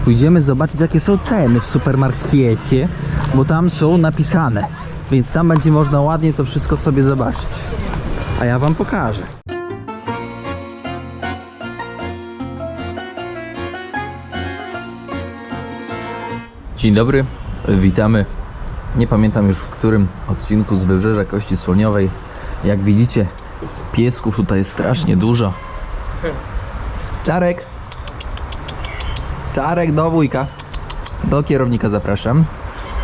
pójdziemy zobaczyć, jakie są ceny w supermarkecie, bo tam są napisane, więc tam będzie można ładnie to wszystko sobie zobaczyć. A ja wam pokażę. Dzień dobry, witamy. Nie pamiętam już w którym odcinku z Wybrzeża Kości Słoniowej. Jak widzicie, piesków tutaj jest strasznie dużo. Czarek! Czarek, do wujka. Do kierownika zapraszam.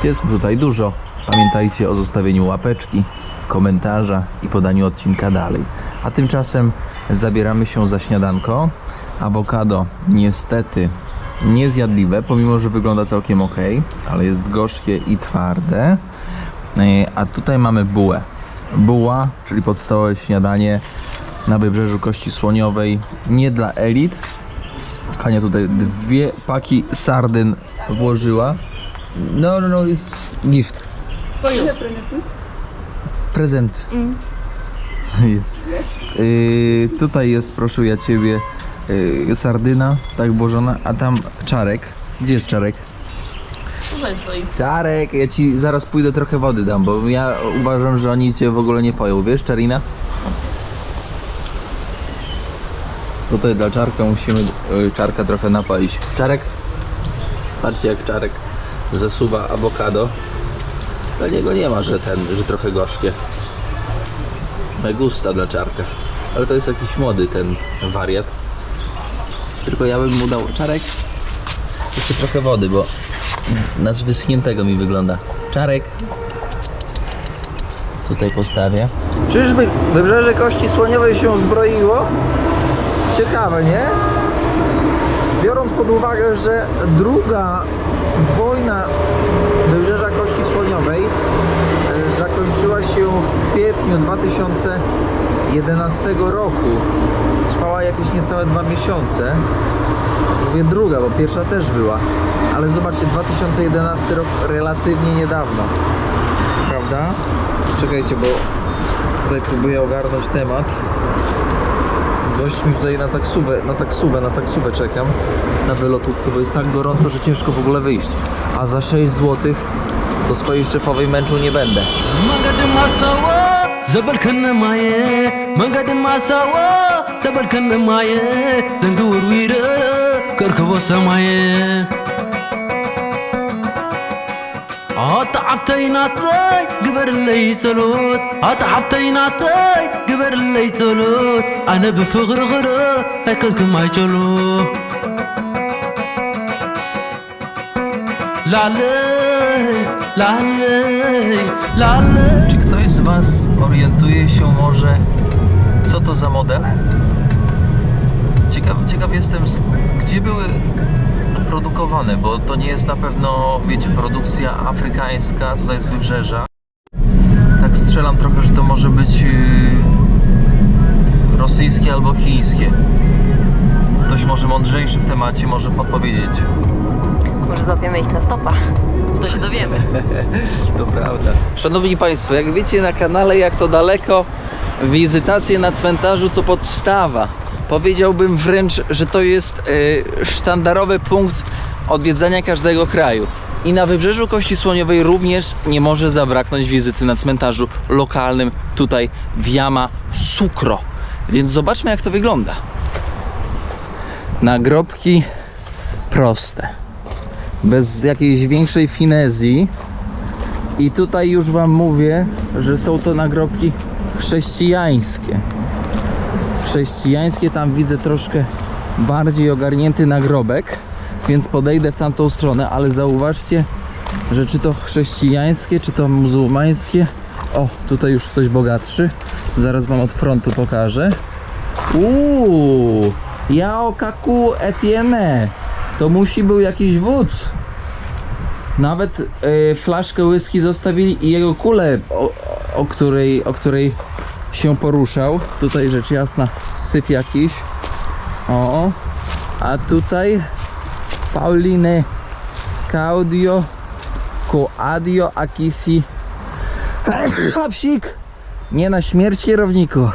Piesków tutaj dużo. Pamiętajcie o zostawieniu łapeczki, komentarza i podaniu odcinka dalej. A tymczasem zabieramy się za śniadanko. Awokado niestety niezjadliwe, pomimo że wygląda całkiem ok, ale jest gorzkie i twarde. A tutaj mamy bułę. Buła, czyli podstawowe śniadanie na Wybrzeżu Kości Słoniowej, nie dla elit. Hania tutaj 2 paki sardyn włożyła. No, jest gift. Prezent. Jest. Tutaj jest, proszę ja ciebie, sardyna, tak włożona, a tam Czarek. Gdzie jest Czarek? Tutaj stoi. Czarek, ja ci zaraz pójdę trochę wody dam, bo ja uważam, że oni cię w ogóle nie poją, wiesz, Czarina? Tutaj dla Czarka musimy Czarka trochę napoić. Czarek? Patrzcie, jak Czarek zasuwa awokado. Dla niego nie ma, że trochę gorzkie. Me gusta dla Czarka. Ale to jest jakiś młody ten wariat. Tylko ja bym mu dał, Czarek, jeszcze trochę wody, bo na wyschniętego mi wygląda. Czarek. Tutaj postawię. Czyżby Wybrzeże Kości Słoniowej się zbroiło? Ciekawe, nie? Biorąc pod uwagę, że druga wojna Wybrzeża Kości Słoniowej zakończyła się w kwietniu 2011 roku. Trwała jakieś niecałe 2 miesiące. Mówię druga, bo pierwsza też była. Ale zobaczcie, 2011 rok relatywnie niedawno. Prawda? Czekajcie, bo tutaj próbuję ogarnąć temat. Gość mi tutaj na taksówę czekam. Na wylotówkę, bo jest tak gorąco, że ciężko w ogóle wyjść. A za 6 zł to swojej szefowej męczą nie będę. عطيناتي قبر اللي صلوت عطيناتي قبر اللي صلوت أنا بفخر غرق هيكلكم ما يجلو لعلي. Czy ktoś z was orientuje się może, co to za model? Ciekaw jestem, gdzie były produkowane, bo to nie jest na pewno, wiecie, produkcja afrykańska, tutaj z Wybrzeża. Tak strzelam trochę, że to może być rosyjskie albo chińskie. Ktoś może mądrzejszy w temacie może podpowiedzieć. Może złapiemy ich na stopa. To się dowiemy. To prawda. Szanowni Państwo, jak wiecie na kanale Jak to daleko, wizytacje na cmentarzu to podstawa. Powiedziałbym wręcz, że to jest sztandarowy punkt odwiedzania każdego kraju. I na Wybrzeżu Kości Słoniowej również nie może zabraknąć wizyty na cmentarzu lokalnym tutaj w Yamoussoukro. Więc zobaczmy, jak to wygląda. Nagrobki proste, bez jakiejś większej finezji. I tutaj już wam mówię, że są to nagrobki chrześcijańskie. Tam widzę troszkę bardziej ogarnięty nagrobek, więc podejdę w tamtą stronę, ale zauważcie, że czy to chrześcijańskie, czy to muzułmańskie. O, tutaj już ktoś bogatszy. Zaraz wam od frontu pokażę. Yao Kaku Etienne. To musi był jakiś wódz. Nawet flaszkę whisky zostawili i jego kulę, o której się poruszał. Tutaj rzecz jasna syf jakiś. O, a tutaj Pauline Claudio Coadio Akisi. Hapsik! Nie na śmierć kierowniku.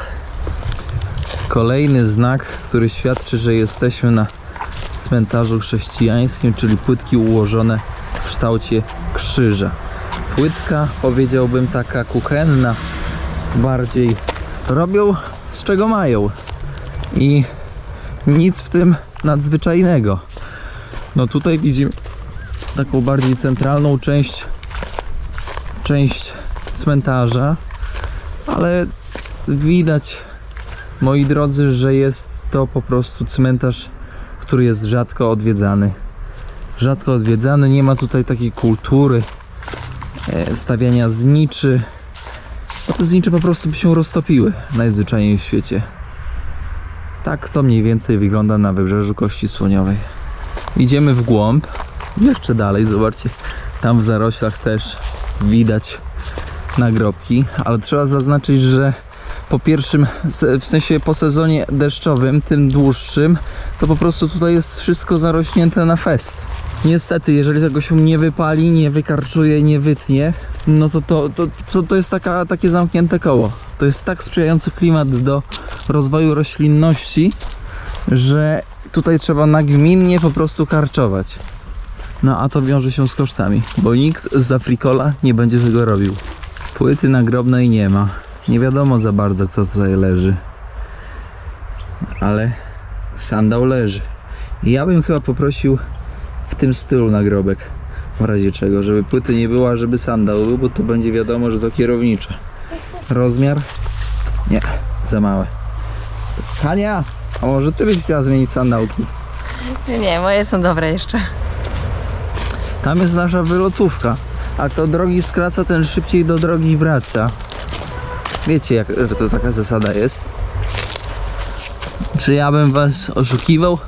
Kolejny znak, który świadczy, że jesteśmy na cmentarzu chrześcijańskim, czyli płytki ułożone w kształcie krzyża. Płytka, powiedziałbym, taka kuchenna, bardziej robią z czego mają i nic w tym nadzwyczajnego. No tutaj widzimy taką bardziej centralną część cmentarza, ale widać, moi drodzy, że jest to po prostu cmentarz, który jest rzadko odwiedzany. Rzadko odwiedzany, nie ma tutaj takiej kultury stawiania zniczy. Bo te znicze po prostu by się roztopiły najzwyczajniej w świecie. Tak to mniej więcej wygląda na wybrzeżu Kości Słoniowej. Idziemy w głąb, jeszcze dalej, zobaczcie, tam w zaroślach też widać nagrobki, ale trzeba zaznaczyć, że po pierwszym, w sensie po sezonie deszczowym, tym dłuższym, to po prostu tutaj jest wszystko zarośnięte na fest. Niestety, jeżeli tego się nie wypali, nie wykarczuje, nie wytnie, no to jest takie zamknięte koło. To jest tak sprzyjający klimat do rozwoju roślinności, że tutaj trzeba nagminnie po prostu karczować. No a to wiąże się z kosztami, bo nikt z Afrikola nie będzie tego robił. Płyty nagrobnej nie ma. Nie wiadomo za bardzo, kto tutaj leży. Ale sandał leży. I ja bym chyba poprosił w tym stylu nagrobek. W razie czego, żeby płyty nie było, a żeby sandał był, bo to będzie wiadomo, że to kierownicze. Rozmiar? Nie, za małe. Hania, a może ty byś chciała zmienić sandałki? Nie, moje są dobre jeszcze. Tam jest nasza wylotówka. A kto drogi skraca, ten szybciej do drogi wraca. Wiecie, że to taka zasada jest? Czy ja bym was oszukiwał?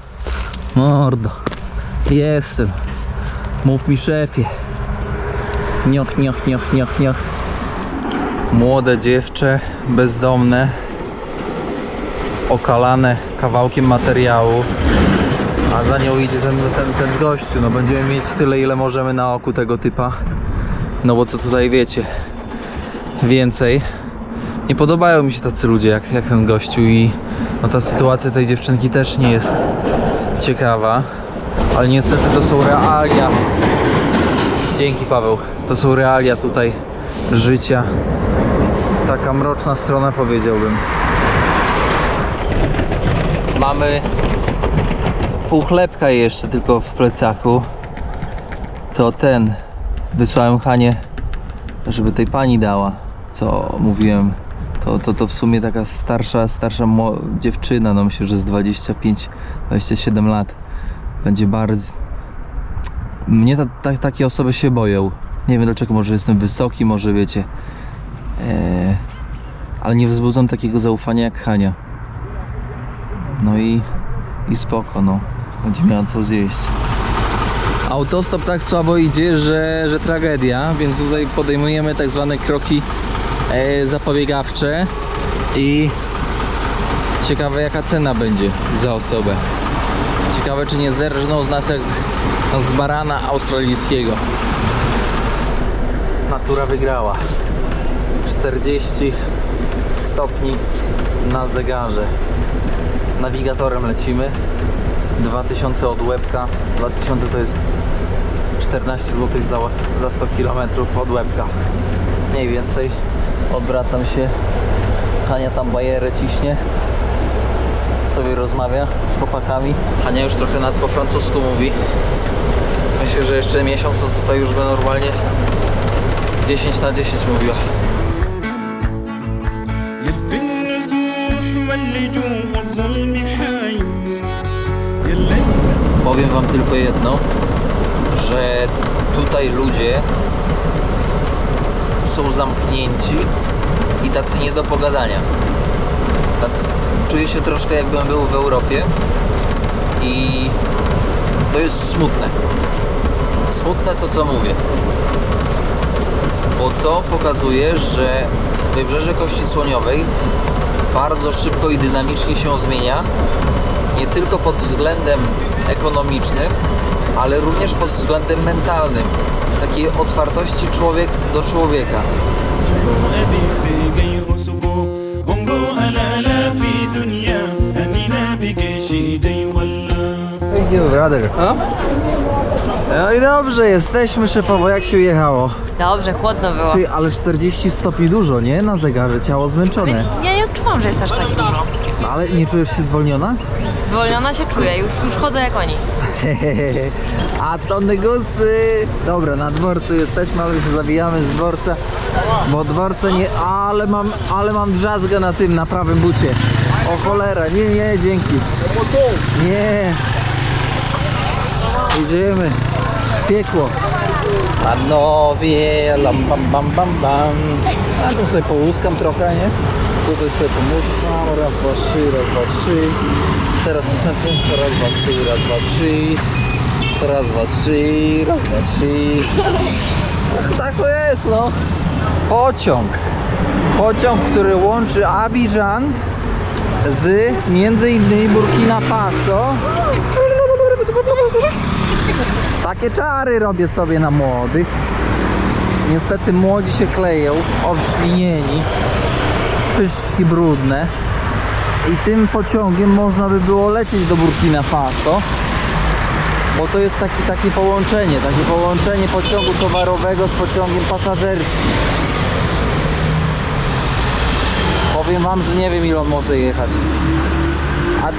Mordo. Jestem. Mów mi, szefie. Nioch, nioch, nioch, nioch, nioch. Młode dziewczę, bezdomne, okalane kawałkiem materiału, a za nią idzie ten gościu. No będziemy mieć tyle, ile możemy na oku tego typa. No bo co tutaj wiecie? Więcej. Nie podobają mi się tacy ludzie jak ten gościu i no ta sytuacja tej dziewczynki też nie jest ciekawa. Ale niestety to są realia. Dzięki, Paweł. To są realia tutaj życia. Taka mroczna strona, powiedziałbym. Mamy pół chlebka jeszcze tylko w plecaku. To wysłałem Hanię, żeby tej pani dała, co mówiłem. To w sumie taka starsza dziewczyna, no myślę, że z 25-27 lat. Będzie bardzo... Mnie takie osoby się boją. Nie wiem dlaczego, może jestem wysoki, może wiecie. Ale nie wzbudzam takiego zaufania jak Hania. No i spoko, no. Będzie miała co zjeść. Autostop tak słabo idzie, że tragedia, więc tutaj podejmujemy tak zwane kroki zapobiegawcze i ciekawe jaka cena będzie za osobę. Ciekawe czy nie zerżną z nas jak z barana australijskiego. Natura wygrała. 40 stopni na zegarze. Nawigatorem lecimy. 2000 od łebka. 2000 to jest 14 zł za 100 km od łebka. Mniej więcej. Odwracam się. Hania tam bajerę ciśnie. Sobie rozmawia z chłopakami. Hania już trochę nawet po francusku mówi. Myślę, że jeszcze miesiąc to tutaj już by normalnie 10 na 10 mówiła. Powiem wam tylko jedno, że tutaj ludzie są zamknięci i tacy nie do pogadania. Czuję się troszkę jakbym był w Europie i to jest smutne. Smutne to co mówię, bo to pokazuje, że Wybrzeże Kości Słoniowej bardzo szybko i dynamicznie się zmienia, nie tylko pod względem ekonomicznym, ale również pod względem mentalnym, takiej otwartości człowiek do człowieka. Thank you, brother. No i dobrze, jesteśmy szefowo, jak się jechało? Dobrze, chłodno było. Ty, ale 40 stopni dużo, nie? Na zegarze, ciało zmęczone. Ja nie odczuwam, że jest aż tak dużo. No, ale nie czujesz się zwolniona? Zwolniona się czuję, już chodzę jak oni. A to negusy. Dobra, na dworcu jesteśmy, ale się zawijamy z dworca. Bo dworce nie... Ale mam drzazgę na tym, na prawym bucie. O cholera, nie, dzięki. Nie. Idziemy. Piekło. Panowie, lam bam bam bam bam. A tu sobie połuskam trochę, nie? Tutaj sobie pomuskam. Raz, dwa, trzy, raz, dwa, trzy. Teraz następny. Raz, dwa, trzy, raz, dwa, trzy. Raz, dwa, trzy, raz, dwa, trzy. Tak to jest, no. Pociąg. Pociąg, który łączy Abidżan z między innymi Burkina Faso. Takie czary robię sobie na młodych. Niestety młodzi się kleją, obślinieni, pyszczki brudne. I tym pociągiem można by było lecieć do Burkina Faso, bo to jest takie połączenie pociągu towarowego z pociągiem pasażerskim. Powiem wam, że nie wiem, ile on może jechać. A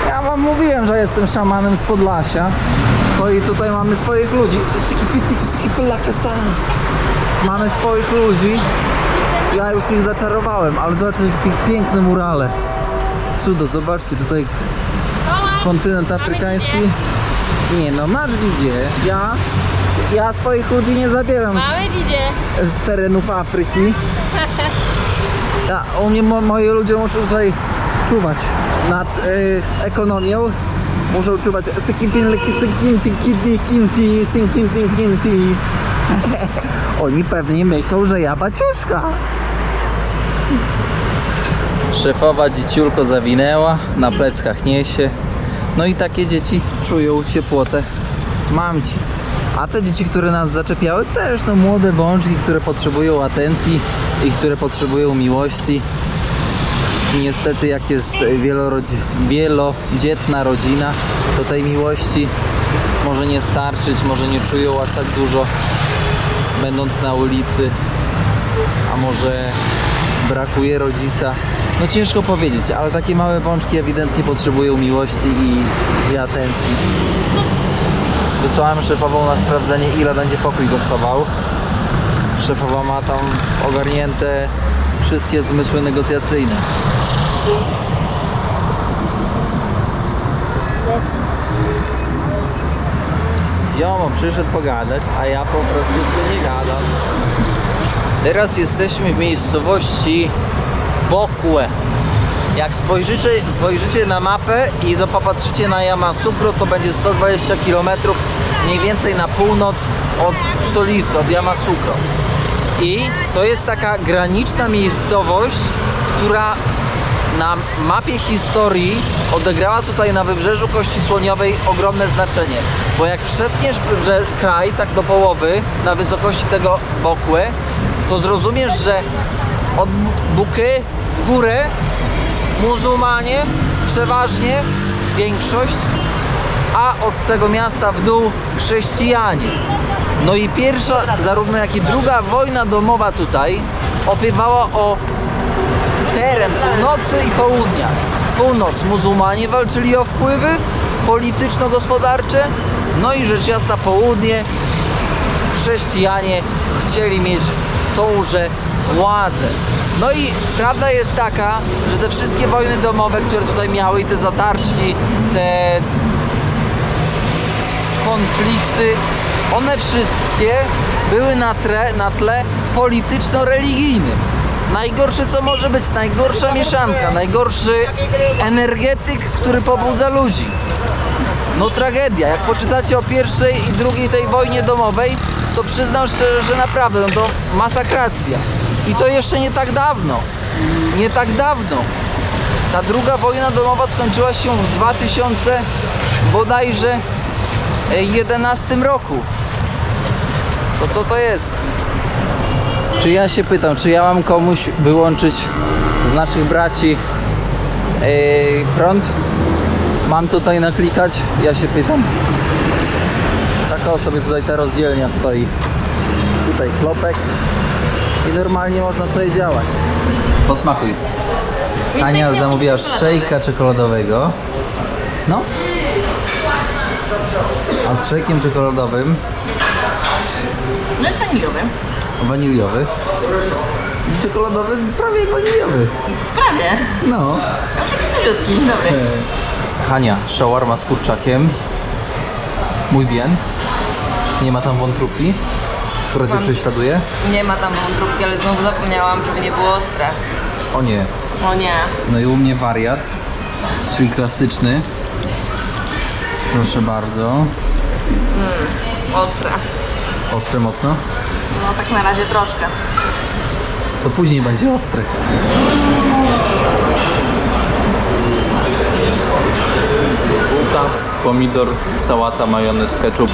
ja wam mówiłem, że jestem szamanem z Podlasia. To i tutaj mamy swoich ludzi. Mamy swoich ludzi. Ja już ich zaczarowałem, ale zobaczcie te piękne murale. Cudo, zobaczcie tutaj kontynent afrykański. Nie no, masz gdzie. Ja swoich ludzi nie zabieram z terenów Afryki. U mnie moi ludzie muszą tutaj czuwać nad ekonomią. Muszą czuwać. Oni pewnie myślą, że ja baciuszka. Szefowa dzieciulko zawinęła, na pleckach niesie. No i takie dzieci czują ciepłotę mamci. A te dzieci, które nas zaczepiały, też no młode bączki, które potrzebują atencji i które potrzebują miłości. I niestety jak jest wielodzietna rodzina, to tej miłości może nie starczyć, może nie czują aż tak dużo będąc na ulicy, a może brakuje rodzica. No ciężko powiedzieć, ale takie małe bączki ewidentnie potrzebują miłości i atencji. Wysłałem szefową na sprawdzenie, ile będzie pokój kosztował. Szefowa ma tam ogarnięte wszystkie zmysły negocjacyjne. Jomo przyszedł pogadać, a ja po francusku nie gadam. Teraz jesteśmy w miejscowości Bokwe. Jak spojrzycie na mapę i popatrzycie na Yamoussoukro, to będzie 120 km mniej więcej na północ od stolicy, od Yamoussoukro. I to jest taka graniczna miejscowość, która na mapie historii odegrała tutaj na Wybrzeżu Kości Słoniowej ogromne znaczenie. Bo jak przetniesz kraj tak do połowy na wysokości tego Bokwe, to zrozumiesz, że od Buky w górę muzułmanie, przeważnie większość, a od tego miasta w dół chrześcijanie. No i pierwsza, zarówno jak i druga wojna domowa tutaj opiewała o teren północy i południa. Północ muzułmanie walczyli o wpływy polityczno-gospodarcze, no i rzecz jasna południe chrześcijanie chcieli mieć tąże władzę. No i prawda jest taka, że te wszystkie wojny domowe, które tutaj miały i te zatarczki, te konflikty, one wszystkie były na tle polityczno-religijnym. Najgorsze co może być, najgorsza mieszanka, najgorszy energetyk, który pobudza ludzi. No tragedia, jak poczytacie o pierwszej i drugiej tej wojnie domowej, to przyznam szczerze, że naprawdę, no to masakracja. I to jeszcze nie tak dawno. Nie tak dawno. Ta druga wojna domowa skończyła się w 2000 bodajże 11 roku. To co to jest? Czy ja się pytam, czy ja mam komuś wyłączyć z naszych braci prąd? Mam tutaj naklikać? Ja się pytam. Tak sobie tutaj ta rozdzielnia stoi. Tutaj klopek i normalnie można sobie działać. Posmakuj. Ania zamówiła szejka czekoladowego. No. A z szejkiem czekoladowym No jest waniliowy. waniliowy. Czekoladowy prawie jak waniliowy. Prawie. No. Ale taki słodziutki, dobry. Hania, shawarma z kurczakiem. Mój bien. Nie ma tam wątróbki, która cię prześladuje. Nie ma tam wątróbki, ale znowu zapomniałam, żeby nie było ostre. O nie. O nie. No i u mnie wariat, czyli klasyczny. Proszę bardzo. Ostre. Ostre mocno. No tak na razie troszkę. To później będzie ostry. Bułka, pomidor, sałata, majonez, ketchup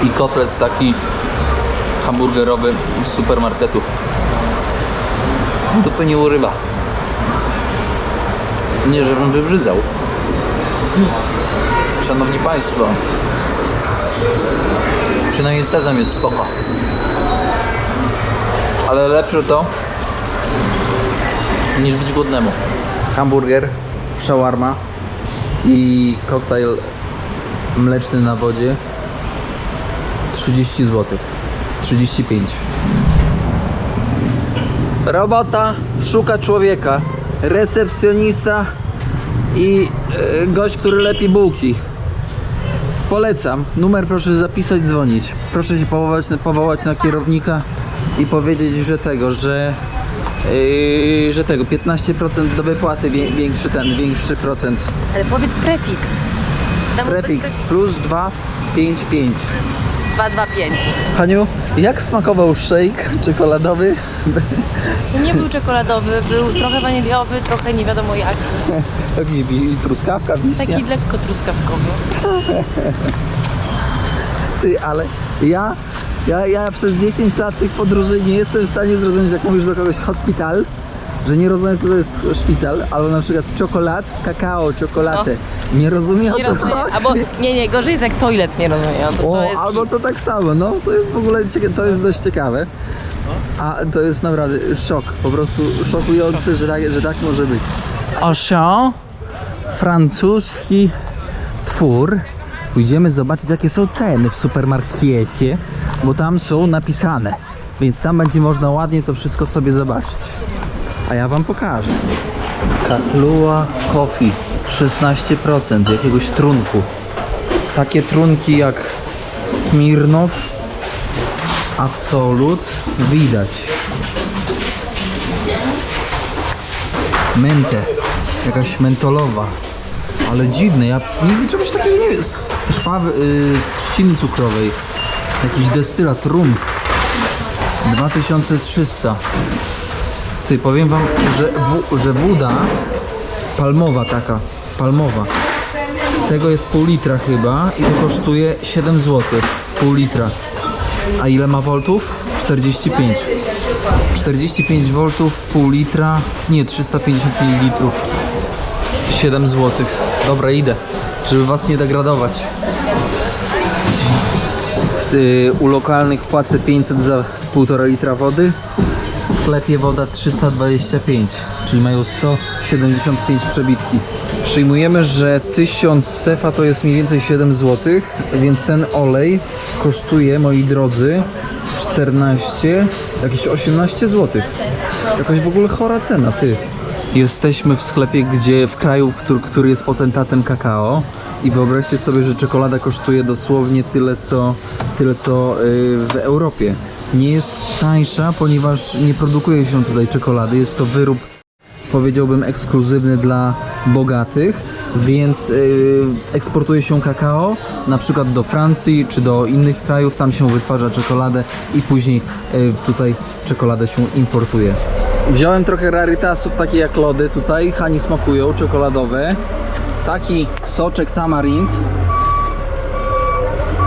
i kotlet taki hamburgerowy z supermarketu. Dupy nie urywa. Nie, żebym wybrzydzał. Szanowni Państwo, przynajmniej sezam jest spoko. Ale lepsze to niż być głodnemu. Hamburger, shawarma i koktajl mleczny na wodzie 30 zł. 35. Robota szuka człowieka. Recepcjonista i gość, który lepi bułki. Polecam. Numer proszę zapisać, dzwonić. Proszę się powołać na kierownika i powiedzieć, że 15% do wypłaty, większy procent. Ale powiedz prefiks. Prefiks plus 255. 225. Haniu, jak smakował shake czekoladowy? Nie był czekoladowy, był trochę waniliowy, trochę nie wiadomo jak. I truskawka, wiśnia. Taki lekko truskawkowy. Ty, ale ja przez 10 lat tych podróży nie jestem w stanie zrozumieć, jak mówisz do kogoś hospital, że nie rozumiem, co to jest szpital, albo na przykład czekolad, kakao, czekoladę. Nie rozumiem, Nie o co rozumiem. chodzi. Albo nie, gorzej jest jak toilet nie rozumiem. To jest Albo to tak samo, no to jest w ogóle to jest dość ciekawe. A to jest naprawdę szok, po prostu szokujący, że tak może być. Auchan, francuski twór. Pójdziemy zobaczyć, jakie są ceny w supermarkecie, bo tam są napisane, więc tam będzie można ładnie to wszystko sobie zobaczyć. A ja wam pokażę. Kahlua Coffee 16% jakiegoś trunku. Takie trunki jak Smirnoff, Absolut widać. Mentę, jakaś mentolowa, ale dziwne, ja nigdy czegoś takiego nie wiem. Z trzciny cukrowej, jakiś destylat rum 2300. Ty, powiem wam, że woda palmowa tego jest pół litra chyba i to kosztuje 7 zł, pół litra. A ile ma voltów? 45. 45 voltów, pół litra, nie, 350 ml. 7 zł. Dobra, idę, żeby was nie degradować. U lokalnych płacę 500 za 1,5 litra wody. W sklepie woda 325, czyli mają 175 przebitki. Przyjmujemy, że 1000 sefa to jest mniej więcej 7 zł, więc ten olej kosztuje, moi drodzy, 14, jakieś 18 zł. Jakaś w ogóle chora cena, ty. Jesteśmy w sklepie, w kraju, który jest potentatem kakao i wyobraźcie sobie, że czekolada kosztuje dosłownie tyle co w Europie. Nie jest tańsza, ponieważ nie produkuje się tutaj czekolady. Jest to wyrób, powiedziałbym, ekskluzywny dla bogatych, więc eksportuje się kakao na przykład do Francji czy do innych krajów. Tam się wytwarza czekoladę i później tutaj czekoladę się importuje. Wziąłem trochę rarytasów, takie jak lody tutaj. Hani smakują, czekoladowe. Taki soczek tamarind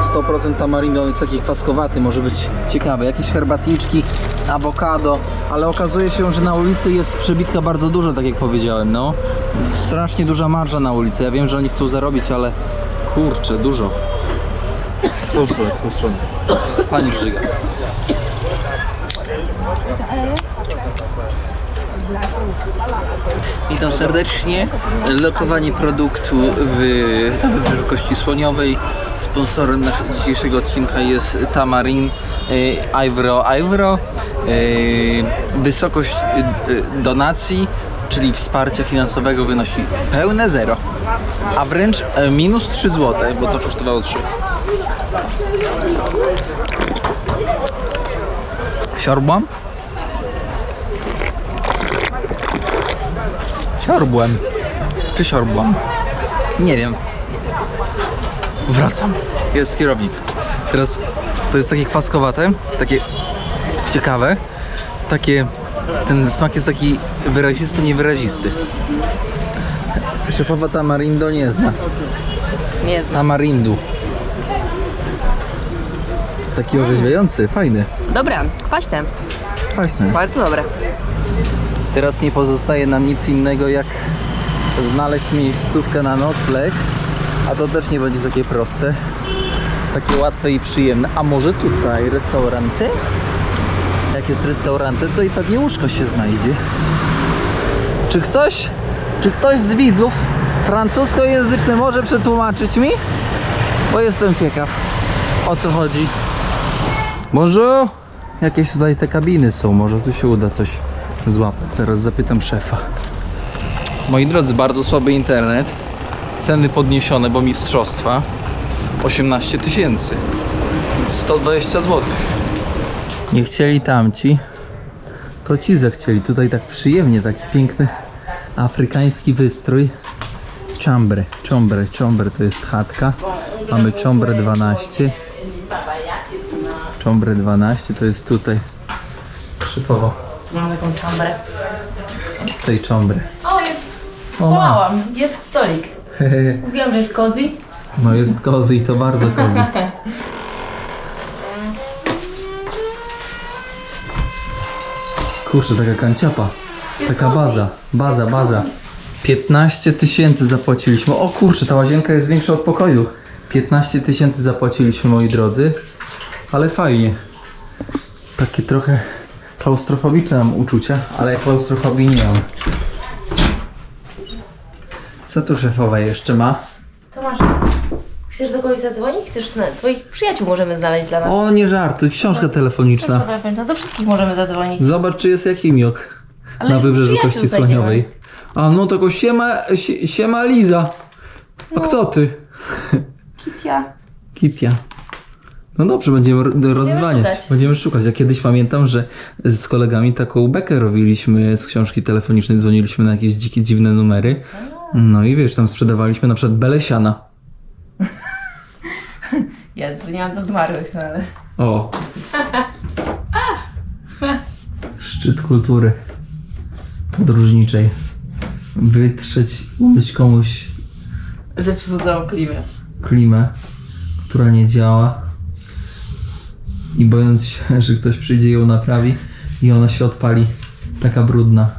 100% tamarindo, on jest taki kwaskowaty, może być ciekawy. Jakieś herbatniczki, awokado, ale okazuje się, że na ulicy jest przebitka bardzo dużo, tak jak powiedziałem, no. Strasznie duża marża na ulicy. Ja wiem, że oni chcą zarobić, ale kurczę, dużo. W tą stronę. Pani żyga. Witam serdecznie. Lokowanie produktu na Wybrzeżu Kości Słoniowej. Sponsorem naszego dzisiejszego odcinka jest Tamarin Ivory. Wysokość donacji, czyli wsparcia finansowego, wynosi pełne 0, a wręcz minus 3 zł, bo to kosztowało 3. Siorbłam? Siorbłem. Czy siorbłam? Nie wiem. Wracam. Jest kierownik. Teraz to jest takie kwaskowate, takie ciekawe, takie, ten smak jest taki wyrazisty, niewyrazisty. Szefowa tamarindo nie zna. Nie znam. Tamarindu. Taki orzeźwiający, fajny. Dobra, kwaśne. Kwaśny. Bardzo dobre. Teraz nie pozostaje nam nic innego, jak znaleźć miejscówkę na nocleg, a to też nie będzie takie proste, takie łatwe i przyjemne. A może tutaj restauranty? Jak jest restauranty, to i pewnie łóżko się znajdzie. Czy ktoś z widzów francuskojęzyczny może przetłumaczyć mi? Bo jestem ciekaw, o co chodzi. Może jakieś tutaj te kabiny są, może tu się uda coś złapać. Zaraz zapytam szefa. Moi drodzy, bardzo słaby internet. Ceny podniesione, bo mistrzostwa 18 000. 120 zł. Nie chcieli tamci, to ci zechcieli. Tutaj tak przyjemnie, taki piękny afrykański wystrój. Chombre to jest chatka. Mamy Chombre 12. Chombre 12 to jest tutaj. Szefowo. Mam taką czambrę. Tej Chombre. O, jest. O, ma. Zwołałam. Jest stolik. Mówiłam, że jest cozy. No jest kozy i to bardzo kozy. Kurczę, taka kanciapa. Taka baza. 15 000 zapłaciliśmy. O kurczę, ta łazienka jest większa od pokoju. 15 000 zapłaciliśmy, moi drodzy. Ale fajnie. Takie trochę klaustrofobiczne mam uczucia, ale ja klaustrofobii nie mam. Co tu szefowa jeszcze ma? Tomasz, chcesz do kogoś zadzwonić? Twoich przyjaciół możemy znaleźć dla nas. O, nie żartuj, książka telefoniczna. No do wszystkich możemy zadzwonić. Zobacz, czy jest Jakimiok Ale na Wybrzeżu przyjaciół Kości znajdziemy. Słoniowej. A no to siema Liza. A kto ty? Kitia. No dobrze, będziemy rozdzwaniać. szukać. Będziemy szukać. Ja kiedyś pamiętam, że z kolegami taką bekę robiliśmy z książki telefonicznej, dzwoniliśmy na jakieś dziwne numery. No i wiesz, tam sprzedawaliśmy na przykład Belesiana. Ja dzwoniłam do zmarłych, no ale... O. Szczyt kultury podróżniczej. Wytrzeć, umyć komuś Zepsutą klimę, która nie działa, i bojąc się, że ktoś przyjdzie i ją naprawi i ona się odpali taka brudna.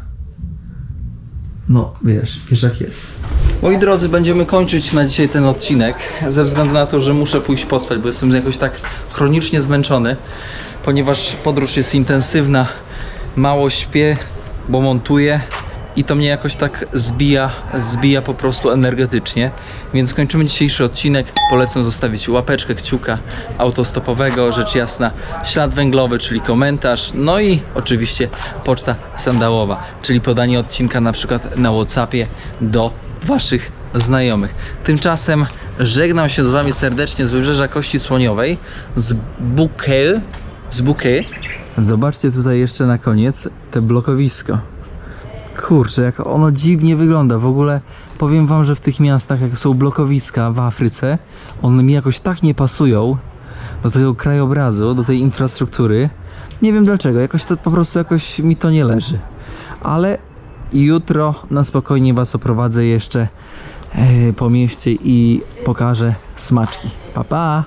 No, wiesz jak jest. Moi drodzy, będziemy kończyć na dzisiaj ten odcinek, ze względu na to, że muszę pójść pospać, bo jestem jakoś tak chronicznie zmęczony, ponieważ podróż jest intensywna, mało śpię, bo montuję i to mnie jakoś tak zbija po prostu energetycznie. Więc kończymy dzisiejszy odcinek. Polecam zostawić łapeczkę, kciuka autostopowego, rzecz jasna ślad węglowy, czyli komentarz, no i oczywiście poczta sandałowa, czyli podanie odcinka na przykład na WhatsAppie do waszych znajomych. Tymczasem żegnam się z wami serdecznie z Wybrzeża Kości Słoniowej, z Bouquet. Zobaczcie tutaj jeszcze na koniec te blokowisko. Kurczę, jak ono dziwnie wygląda. W ogóle powiem wam, że w tych miastach, jak są blokowiska w Afryce, one mi jakoś tak nie pasują do tego krajobrazu, do tej infrastruktury. Nie wiem dlaczego, jakoś to po prostu jakoś mi to nie leży. Ale jutro na spokojnie was oprowadzę jeszcze po mieście i pokażę smaczki. Pa, pa!